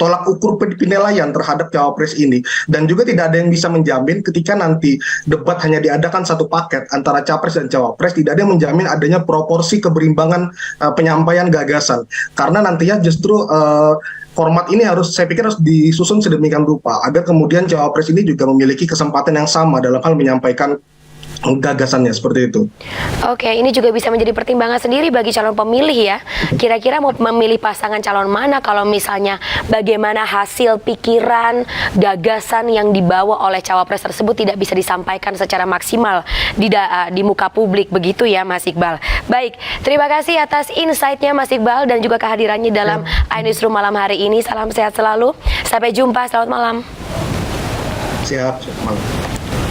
S13: tolak ukur penilaian terhadap cawapres ini, dan juga tidak ada yang bisa menjamin ketika nanti debat hanya diadakan satu paket antara capres dan cawapres, tidak ada yang menjamin adanya proporsi keberimbangan penyampaian gagasan, karena nantinya justru format ini saya pikir harus disusun sedemikian rupa agar kemudian cawapres ini juga memiliki kesempatan yang sama dalam hal menyampaikan gagasannya, seperti itu.
S1: Oke, ini juga bisa menjadi pertimbangan sendiri bagi calon pemilih ya. Kira-kira mau memilih pasangan calon mana kalau misalnya bagaimana hasil pikiran, gagasan yang dibawa oleh cawapres tersebut tidak bisa disampaikan secara maksimal di muka publik, begitu ya Mas Iqbal. Baik, terima kasih atas insight-nya Mas Iqbal dan juga kehadirannya dalam iNewsroom malam hari ini. Salam sehat selalu. Sampai jumpa, selamat malam.
S13: Siap, malam.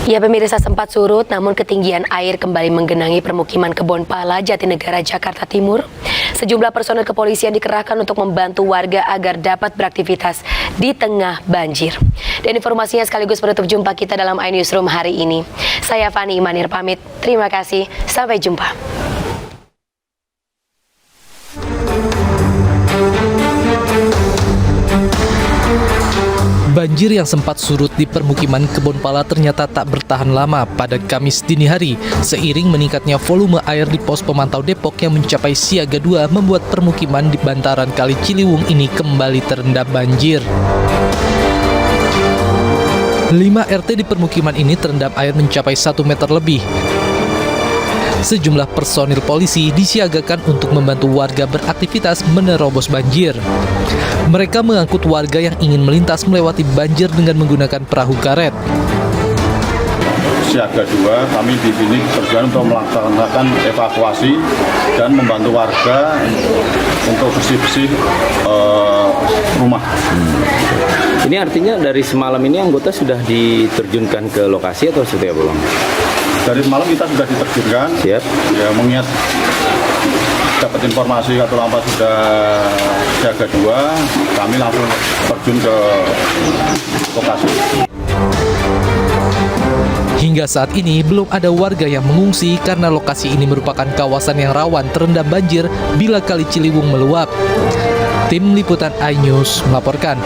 S1: Ya, pemirsa, sempat surut namun ketinggian air kembali menggenangi permukiman Kebonpala, Jatinegara, Jakarta Timur. Sejumlah personel kepolisian dikerahkan untuk membantu warga agar dapat beraktivitas di tengah banjir. Dan informasinya sekaligus menutup jumpa kita dalam iNewsroom hari ini. Saya Fani Imanir pamit. Terima kasih. Sampai jumpa.
S2: Banjir yang sempat surut di permukiman Kebonpala ternyata tak bertahan lama pada Kamis dini hari. Seiring meningkatnya volume air di pos pemantau Depok yang mencapai siaga 2 membuat permukiman di bantaran Kali Ciliwung ini kembali terendam banjir. 5 RT di permukiman ini terendam air mencapai 1 meter lebih. Sejumlah personil polisi disiagakan untuk membantu warga beraktivitas menerobos banjir. Mereka mengangkut warga yang ingin melintas melewati banjir dengan menggunakan perahu karet.
S14: Siaga 2, kami di sini berjalan untuk melaksanakan evakuasi dan membantu warga untuk bersih-bersih rumah.
S15: Ini artinya dari semalam ini anggota sudah diterjunkan ke lokasi atau seperti apa, Bang?
S14: Dari semalam kita sudah diterjunkan.
S15: Siap.
S14: Ya, mengingat dapat informasi Katulampa sudah siaga 2, kami langsung terjun ke lokasi.
S2: Hingga saat ini belum ada warga yang mengungsi karena lokasi ini merupakan kawasan yang rawan terendam banjir bila Kali Ciliwung meluap. Tim Liputan iNews melaporkan.